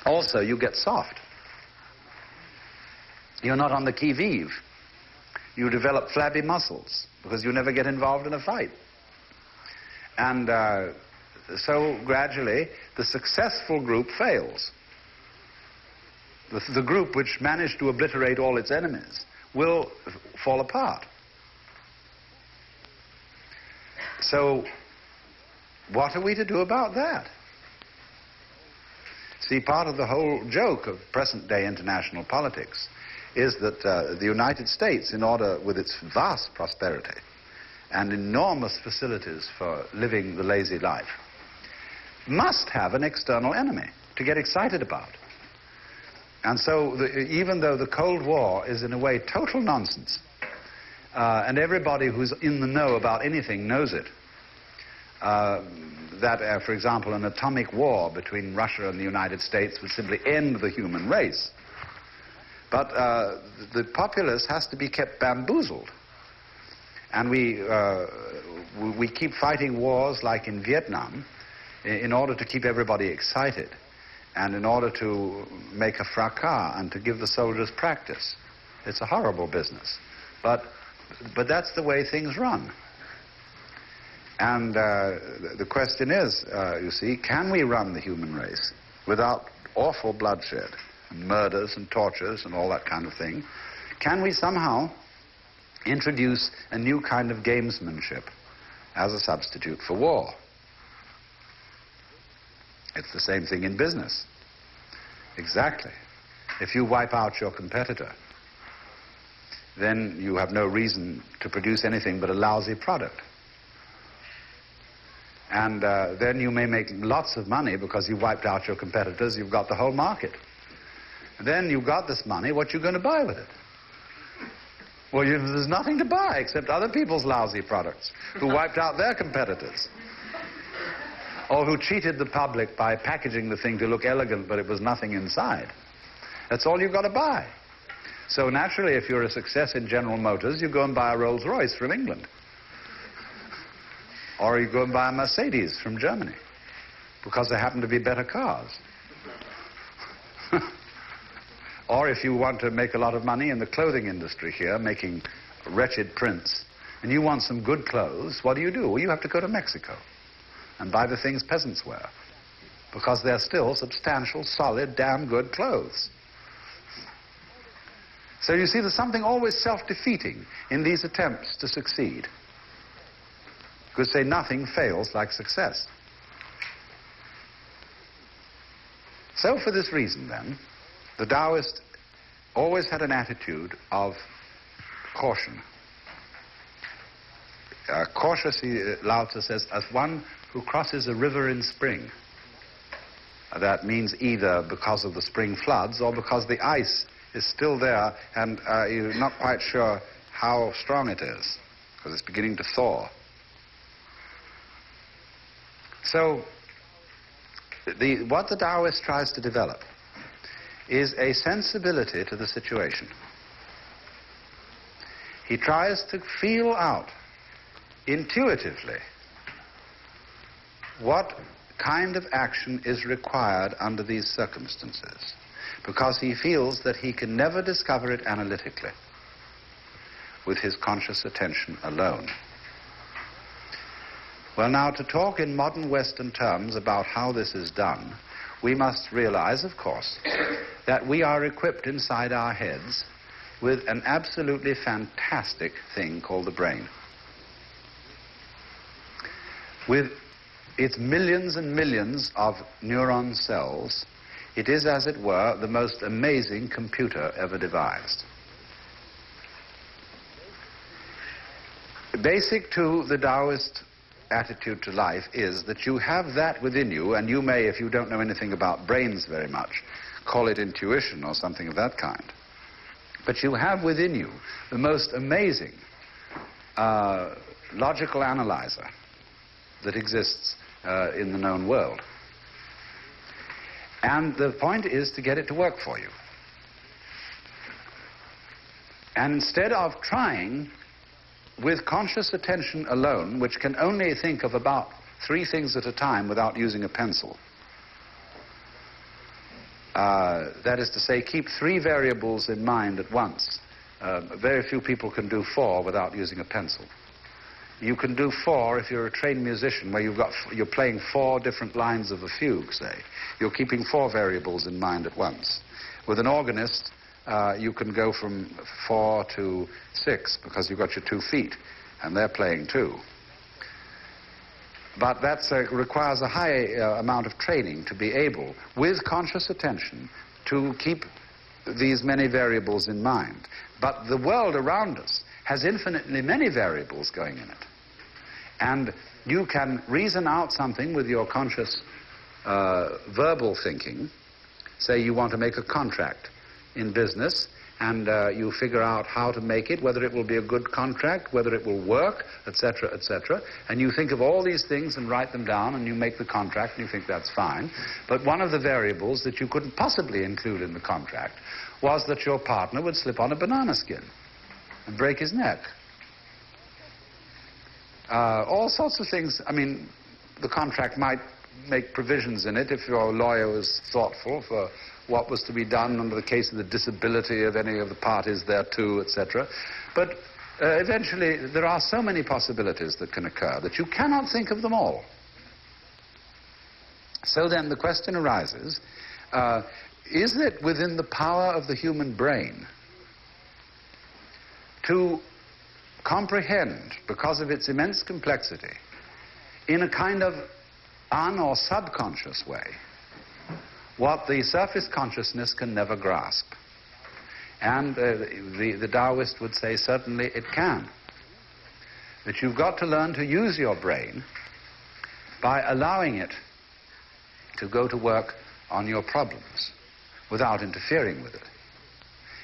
Also, you get soft. You're not on the qui-vive. You develop flabby muscles because you never get involved in a fight. And so gradually, the successful group fails. The group which managed to obliterate all its enemies will fall apart. So, what are we to do about that? See, part of the whole joke of present-day international politics is that the United States, in order, with its vast prosperity and enormous facilities for living the lazy life, must have an external enemy to get excited about. And so, even though the Cold War is in a way total nonsense, and everybody who's in the know about anything knows it, that, for example, an atomic war between Russia and the United States would simply end the human race. But the populace has to be kept bamboozled. And we keep fighting wars like in Vietnam in order to keep everybody excited and in order to make a fracas and to give the soldiers practice. It's a horrible business. But that's the way things run. And the question is, you see, can we run the human race without awful bloodshed and murders and tortures and all that kind of thing? Can we somehow introduce a new kind of gamesmanship as a substitute for war? It's the same thing in business. Exactly. If you wipe out your competitor, then you have no reason to produce anything but a lousy product. And then you may make lots of money because you wiped out your competitors, you've got the whole market. And then you've got this money, what you going to buy with it? Well, there's nothing to buy except other people's lousy products who wiped out their competitors. Or who cheated the public by packaging the thing to look elegant, but it was nothing inside. That's all you've got to buy. So naturally, if you're a success in General Motors, you go and buy a Rolls Royce from England. Or you go and buy a Mercedes from Germany, because they happen to be better cars. Or if you want to make a lot of money in the clothing industry here, making wretched prints, and you want some good clothes, what do? Well, you have to go to Mexico and buy the things peasants wear, because they're still substantial, solid, damn good clothes. So you see, there's something always self-defeating in these attempts to succeed. You could say nothing fails like success. So for this reason, then, the Taoist always had an attitude of caution. Cautious, Lao Tzu says, as one who crosses a river in spring. That means either because of the spring floods or because the ice is still there and you're not quite sure how strong it is, because it's beginning to thaw. So, what the Taoist tries to develop is a sensibility to the situation. He tries to feel out intuitively what kind of action is required under these circumstances, because he feels that he can never discover it analytically with his conscious attention alone. Well, now, to talk in modern Western terms about how this is done, we must realize, of course, that we are equipped inside our heads with an absolutely fantastic thing called the brain. With its millions and millions of neuron cells, it is, as it were, the most amazing computer ever devised. Basic to the Taoist attitude to life is that you have that within you, and you may, if you don't know anything about brains very much, call it intuition or something of that kind. But you have within you the most amazing logical analyzer that exists in the known world. And the point is to get it to work for you. And instead of trying with conscious attention alone, which can only think of about 3 things at a time without using a pencil, That is to say, keep 3 variables in mind at once. Very few people can do 4 without using a pencil. You can do 4 if you're a trained musician, where you're playing 4 different lines of a fugue, say. You're keeping 4 variables in mind at once. With an organist, you can go from 4 to 6 because you've got your 2 feet, and they're playing too. But that requires a high amount of training to be able, with conscious attention, to keep these many variables in mind. But the world around us has infinitely many variables going in it. And you can reason out something with your conscious verbal thinking. Say you want to make a contract in business, and you figure out how to make it, whether it will be a good contract, whether it will work, etc., etc. And you think of all these things and write them down, and you make the contract, and you think that's fine. But one of the variables that you couldn't possibly include in the contract was that your partner would slip on a banana skin and break his neck. All sorts of things. I mean, the contract might make provisions in it if your lawyer was thoughtful for what was to be done under the case of the disability of any of the parties thereto, etc. But eventually there are so many possibilities that can occur that you cannot think of them all. So then the question arises, is it within the power of the human brain to comprehend, because of its immense complexity, in a kind of or subconscious way, what the surface consciousness can never grasp? And the Taoist would say certainly it can. That you've got to learn to use your brain by allowing it to go to work on your problems without interfering with it.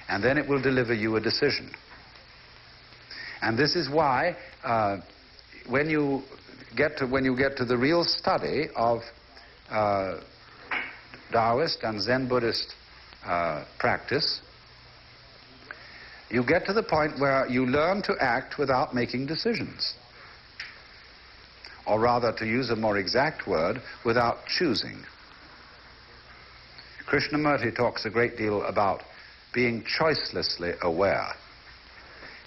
And then it will deliver you a decision. And this is why when you get to the real study of Taoist and Zen Buddhist practice, you get to the point where you learn to act without making decisions. Or rather, to use a more exact word, without choosing. Krishnamurti talks a great deal about being choicelessly aware.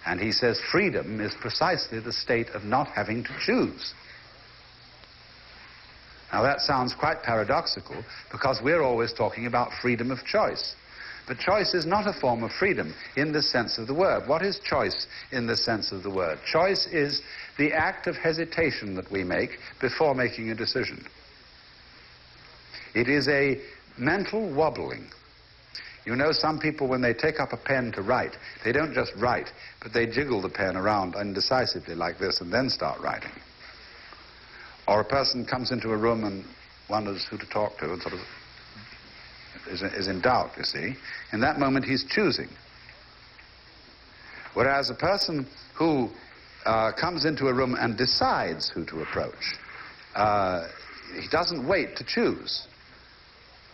And he says freedom is precisely the state of not having to choose. Now that sounds quite paradoxical, because we're always talking about freedom of choice. But choice is not a form of freedom in the sense of the word. What is choice in the sense of the word? Choice is the act of hesitation that we make before making a decision. It is a mental wobbling. You know, some people, when they take up a pen to write, they don't just write, but they jiggle the pen around indecisively like this and then start writing. Or a person comes into a room and wonders who to talk to and sort of is in doubt, you see. In that moment, he's choosing. Whereas a person who comes into a room and decides who to approach, he doesn't wait to choose.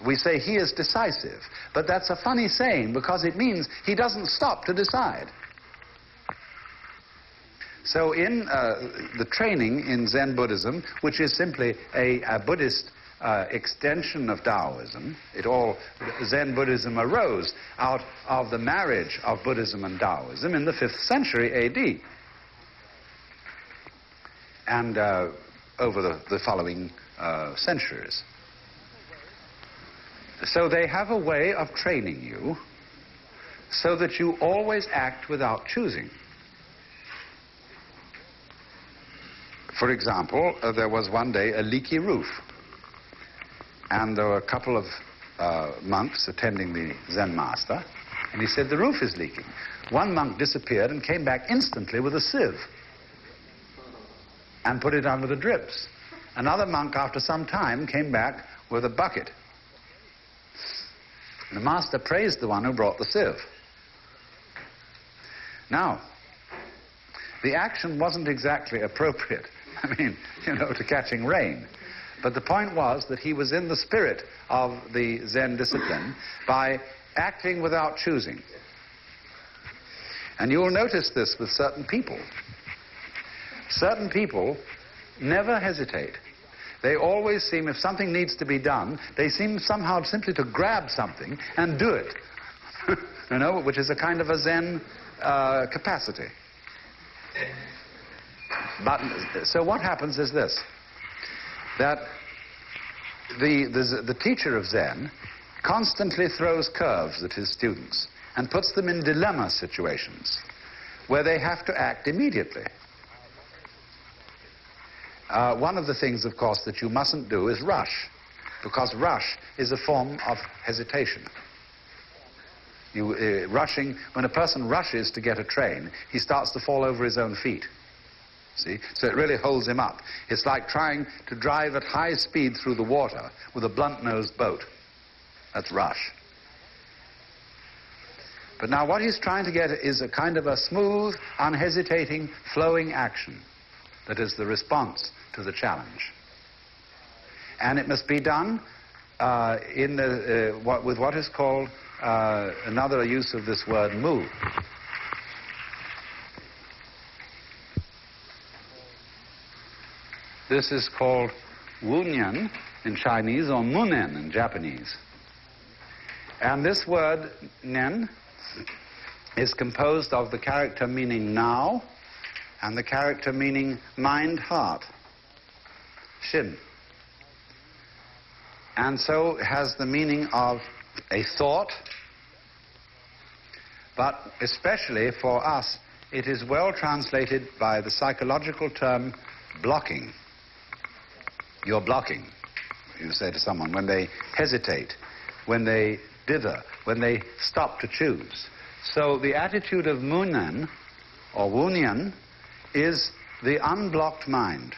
We say he is decisive, but that's a funny saying because it means he doesn't stop to decide. So in the training in Zen Buddhism, which is simply a Buddhist extension of Taoism, Zen Buddhism arose out of the marriage of Buddhism and Taoism in the 5th century A.D. and over the following centuries. So they have a way of training you so that you always act without choosing. For example, there was one day a leaky roof, and there were a couple of monks attending the Zen master, and he said, the roof is leaking. One monk disappeared and came back instantly with a sieve and put it under the drips. Another monk, after some time, came back with a bucket. The master praised the one who brought the sieve. Now, the action wasn't exactly appropriate, I mean, you know, to catching rain. But the point was that he was in the spirit of the Zen discipline by acting without choosing. And you will notice this with certain people. Certain people never hesitate. They always seem, if something needs to be done, they seem somehow simply to grab something and do it. You know, which is a kind of a Zen capacity. But so what happens is this, that the teacher of Zen constantly throws curves at his students and puts them in dilemma situations where they have to act immediately. One of the things, of course, that you mustn't do is rush, because rush is a form of hesitation. Rushing, when a person rushes to get a train, he starts to fall over his own feet. See? So it really holds him up. It's like trying to drive at high speed through the water with a blunt-nosed boat. That's rush. But now what he's trying to get is a kind of a smooth, unhesitating, flowing action that is the response to the challenge. And it must be done with what is called, another use of this word, mu. This is called wunyan in Chinese, or munen in Japanese. And this word, nen, is composed of the character meaning now and the character meaning mind, heart, shin. And so it has the meaning of a thought, but especially for us, it is well translated by the psychological term blocking. You're blocking, you say to someone, when they hesitate, when they dither, when they stop to choose. So the attitude of munen, or wunyan, is the unblocked mind,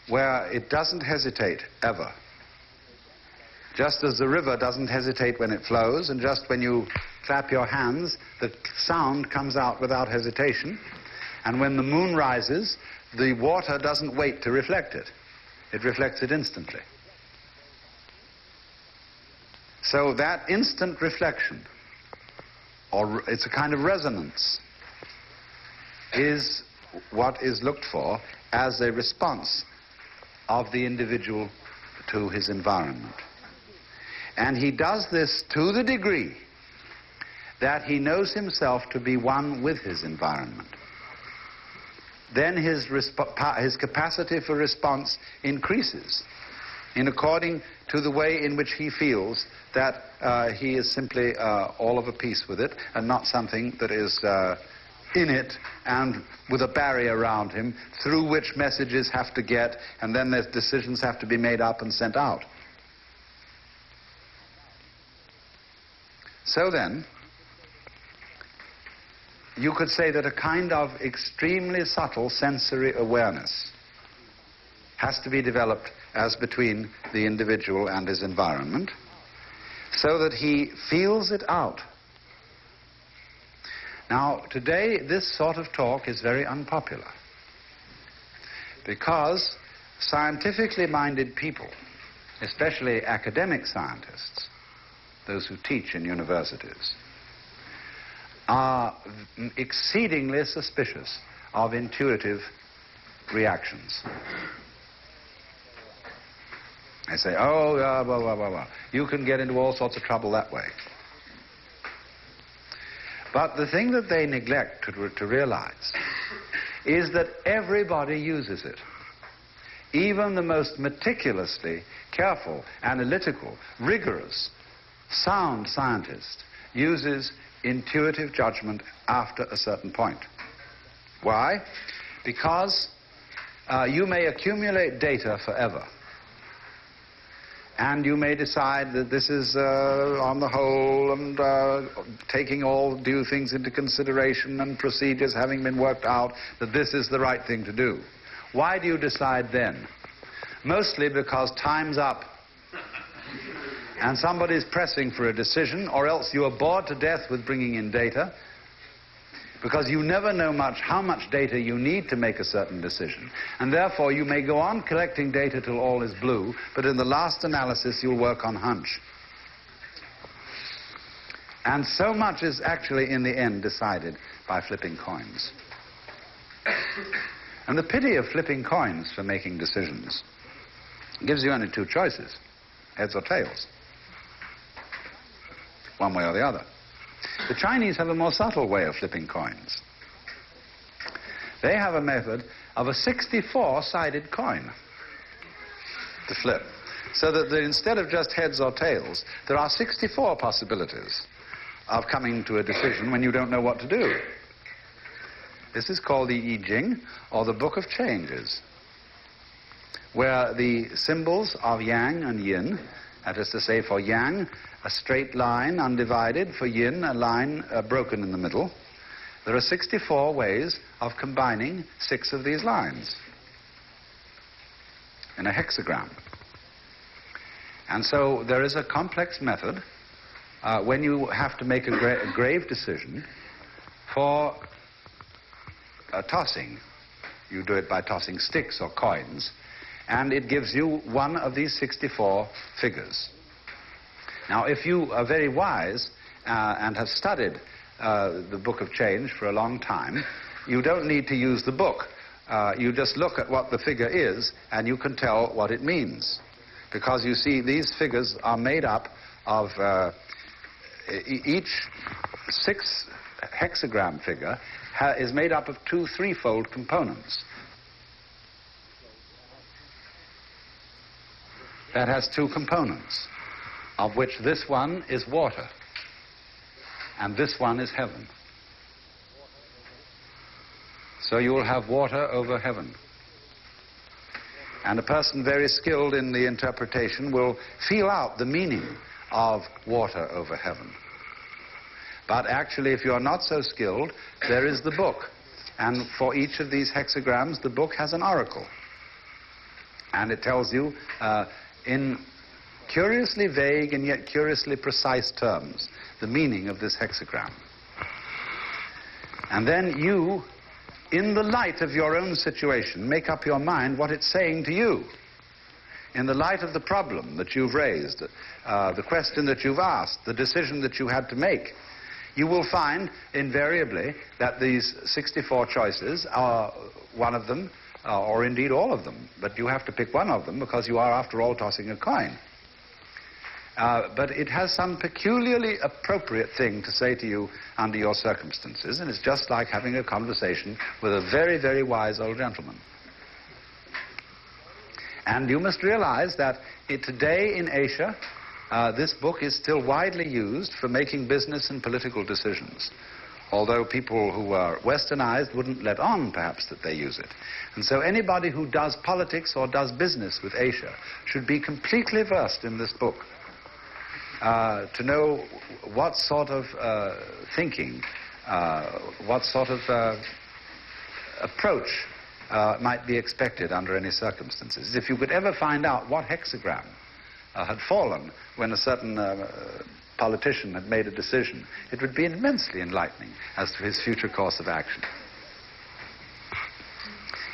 where it doesn't hesitate ever. Just as the river doesn't hesitate when it flows, and just when you clap your hands, the sound comes out without hesitation. And when the moon rises, the water doesn't wait to reflect it. It reflects it instantly. So that instant reflection, or it's a kind of resonance, is what is looked for as a response of the individual to his environment. And he does this to the degree that he knows himself to be one with his environment. Then his capacity for response increases in according to the way in which he feels that he is simply all of a piece with it and not something that is in it and with a barrier around him through which messages have to get, and then the decisions have to be made up and sent out. So then, you could say that a kind of extremely subtle sensory awareness has to be developed as between the individual and his environment, so that he feels it out. Now, today, this sort of talk is very unpopular, because scientifically minded people, especially academic scientists, those who teach in universities, are exceedingly suspicious of intuitive reactions. They say, oh, well, you can get into all sorts of trouble that way. But the thing that they neglect to realize is that everybody uses it. Even the most meticulously careful, analytical, rigorous, sound scientist uses intuitive judgment after a certain point. Why? Because you may accumulate data forever, and you may decide that this is, on the whole, and taking all due things into consideration and procedures having been worked out, that this is the right thing to do. Why do you decide then? Mostly because time's up and somebody's pressing for a decision, or else you are bored to death with bringing in data, because you never know how much data you need to make a certain decision. And therefore, you may go on collecting data till all is blue, but in the last analysis, you'll work on hunch. And so much is actually, in the end, decided by flipping coins. And the pity of flipping coins for making decisions gives you only two choices, heads or tails, one way or the other. The Chinese have a more subtle way of flipping coins. They have a method of a 64-sided coin to flip, so that instead of just heads or tails, there are 64 possibilities of coming to a decision when you don't know what to do. This is called the I Ching, or the Book of Changes, where the symbols of yang and yin, that is to say, for yang, a straight line undivided, for yin, a line broken in the middle. There are 64 ways of combining 6 of these lines in a hexagram. And so there is a complex method when you have to make a grave decision for tossing. You do it by tossing sticks or coins, and it gives you one of these 64 figures. Now, if you are very wise and have studied the Book of Change for a long time, you don't need to use the book. You just look at what the figure is, and you can tell what it means. Because you see, these figures are made up of each 6 hexagram figure is made up of 2 threefold components. That has 2 components, of which this one is water, and this one is heaven. So you will have water over heaven. And a person very skilled in the interpretation will feel out the meaning of water over heaven. But actually, if you are not so skilled, there is the book. And for each of these hexagrams, the book has an oracle. And it tells you in curiously vague and yet curiously precise terms the meaning of this hexagram. And then you, in the light of your own situation, make up your mind what it's saying to you. In the light of the problem that you've raised, the question that you've asked, the decision that you had to make, you will find invariably that these 64 choices are one of them, or indeed all of them. But you have to pick one of them because you are, after all, tossing a coin. But it has some peculiarly appropriate thing to say to you under your circumstances, and it's just like having a conversation with a very, very wise old gentleman. And you must realize that today in Asia, this book is still widely used for making business and political decisions, although people who are westernized wouldn't let on, perhaps, that they use it. And so anybody who does politics or does business with Asia should be completely versed in this book. To know what sort of thinking, what sort of approach might be expected under any circumstances. If you could ever find out what hexagram had fallen when a certain politician had made a decision, it would be immensely enlightening as to his future course of action.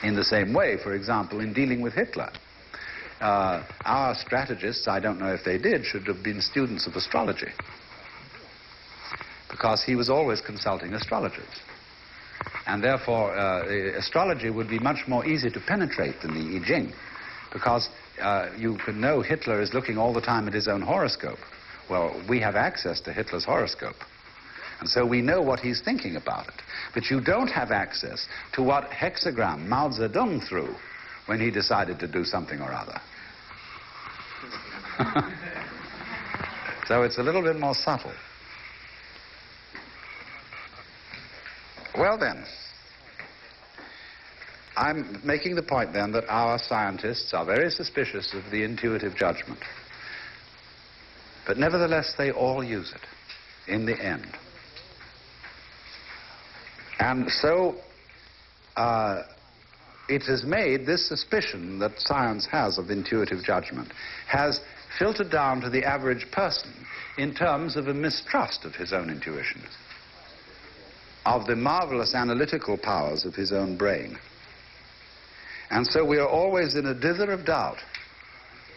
In the same way, for example, in dealing with Hitler, our strategists, I don't know if they did, should have been students of astrology, because he was always consulting astrologers. And therefore, astrology would be much more easy to penetrate than the I Ching, because you can know Hitler is looking all the time at his own horoscope. Well, we have access to Hitler's horoscope, and so we know what he's thinking about it. But you don't have access to what hexagram Mao Zedong threw when he decided to do something or other. So it's a little bit more subtle. Well then, I'm making the point then that our scientists are very suspicious of the intuitive judgment. But nevertheless, they all use it in the end. And so it has made this suspicion that science has of intuitive judgment has filtered down to the average person in terms of a mistrust of his own intuitions, of the marvelous analytical powers of his own brain. And so we are always in a dither of doubt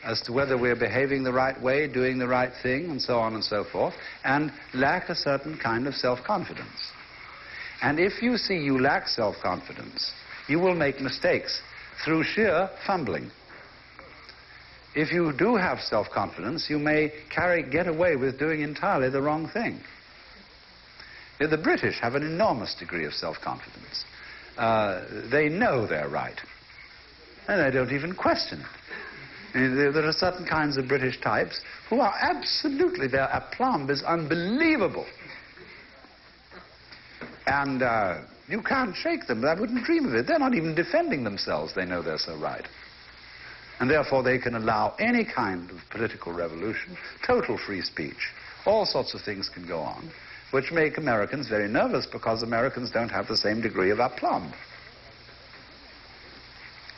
as to whether we're behaving the right way, doing the right thing, and so on and so forth, and lack a certain kind of self-confidence. And if you see you lack self-confidence, you will make mistakes through sheer fumbling. If you do have self-confidence, you may get away with doing entirely the wrong thing. The British have an enormous degree of self-confidence. They know they're right, and they don't even question it. I mean, there are certain kinds of British types who are absolutely, their aplomb is unbelievable. And you can't shake them. I wouldn't dream of it. They're not even defending themselves. They know they're so right. And therefore they can allow any kind of political revolution, total free speech. All sorts of things can go on, which make Americans very nervous because Americans don't have the same degree of aplomb.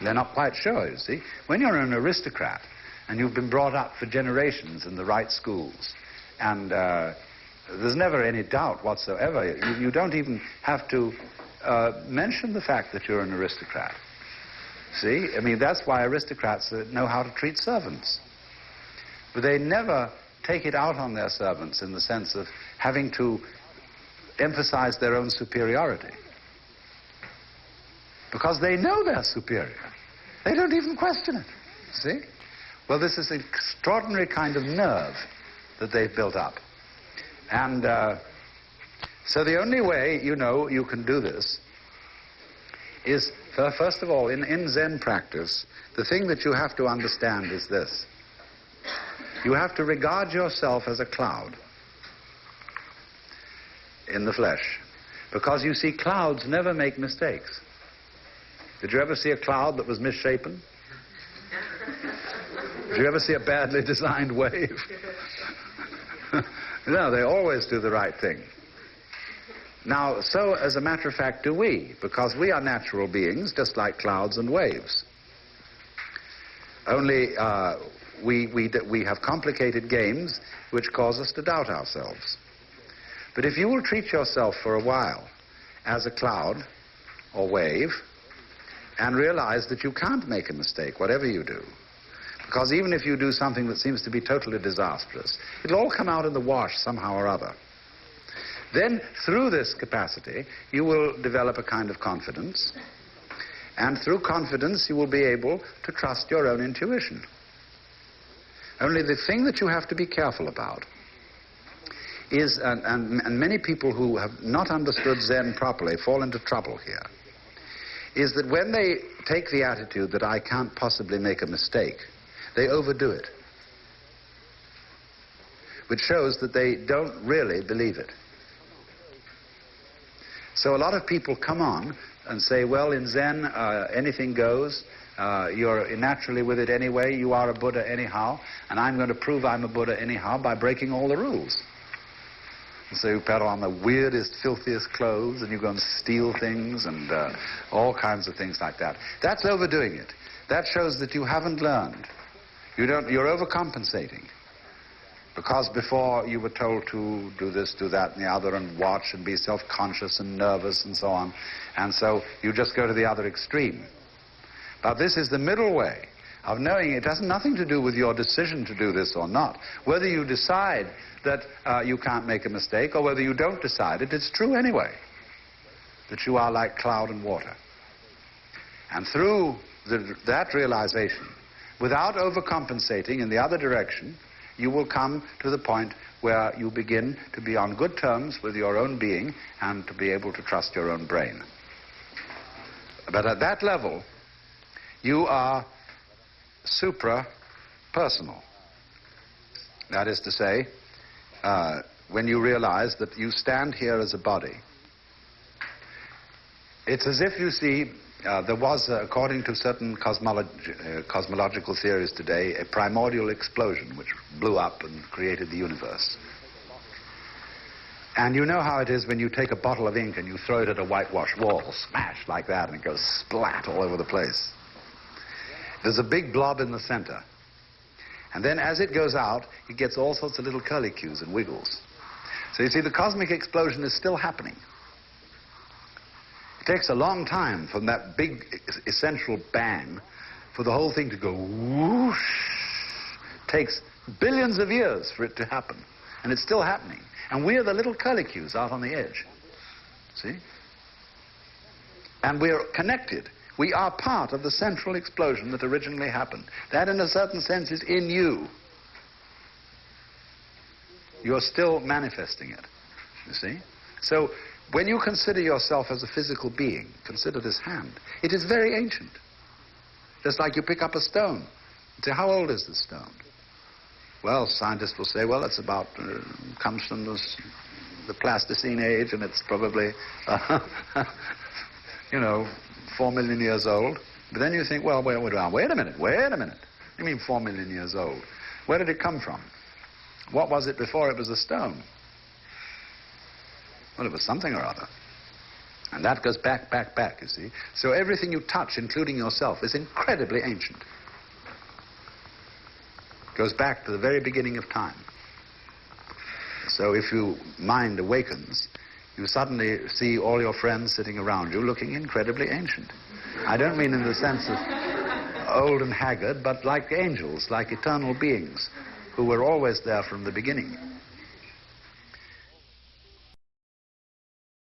They're not quite sure, you see. When you're an aristocrat and you've been brought up for generations in the right schools, and there's never any doubt whatsoever, you don't even have to mention the fact that you're an aristocrat. See? I mean, that's why aristocrats know how to treat servants. But they never take it out on their servants in the sense of having to emphasize their own superiority. Because they know they're superior. They don't even question it. See? Well, this is an extraordinary kind of nerve that they've built up. And so the only way, you know, you can do this is, first of all, in Zen practice, the thing that you have to understand is this. You have to regard yourself as a cloud in the flesh. Because, you see, clouds never make mistakes. Did you ever see a cloud that was misshapen? Did you ever see a badly designed wave? No, they always do the right thing. Now, so as a matter of fact do we, because we are natural beings, just like clouds and waves. Only we have complicated games which cause us to doubt ourselves. But if you will treat yourself for a while as a cloud or wave, and realize that you can't make a mistake, whatever you do, because even if you do something that seems to be totally disastrous, it'll all come out in the wash somehow or other. Then, through this capacity, you will develop a kind of confidence, and through confidence you will be able to trust your own intuition. Only the thing that you have to be careful about is, and many people who have not understood Zen properly fall into trouble here, is that when they take the attitude that I can't possibly make a mistake, they overdo it, which shows that they don't really believe it. So a lot of people come on and say, well, in Zen, anything goes. You're naturally with it anyway. You are a Buddha anyhow, and I'm going to prove I'm a Buddha anyhow by breaking all the rules. And so you put on the weirdest, filthiest clothes, and you go and steal things and all kinds of things like that. That's overdoing it. That shows that you haven't learned. You're overcompensating. Because before you were told to do this, do that, and the other, and watch, and be self-conscious and nervous, and so on. And so you just go to the other extreme. But this is the middle way of knowing it has nothing to do with your decision to do this or not. Whether you decide that you can't make a mistake, or whether you don't decide it, it's true anyway. That you are like cloud and water. And through that realization, without overcompensating in the other direction, you will come to the point where you begin to be on good terms with your own being and to be able to trust your own brain. But at that level, you are supra-personal. That is to say, when you realize that you stand here as a body, it's as if you see, there was, according to certain cosmological theories today, a primordial explosion which blew up and created the universe. And you know how it is when you take a bottle of ink and you throw it at a whitewashed wall, smash like that, and it goes splat all over the place. There's a big blob in the center. And then as it goes out, it gets all sorts of little curlicues and wiggles. So you see, the cosmic explosion is still happening. It takes a long time from that big essential bang for the whole thing to go whoosh. It takes billions of years for it to happen. And it's still happening. And we're the little curlicues out on the edge. See? And we're connected We are part of the central explosion that originally happened. That, in a certain sense, is in you. You're still manifesting it, you see? So, when you consider yourself as a physical being, consider this hand. It is very ancient. Just like you pick up a stone. You say, how old is this stone? Well, scientists will say, well, it's about, comes from the Pleistocene age, and it's probably, 4 million years old. But then you think, well, wait a minute. You mean 4 million years old? Where did it come from? What was it before it was a stone? Well, it was something or other. And that goes back, you see. So everything you touch, including yourself, is incredibly ancient. Goes back to the very beginning of time. So if your mind awakens, you suddenly see all your friends sitting around you looking incredibly ancient. I don't mean in the sense of old and haggard, but like angels, like eternal beings, who were always there from the beginning.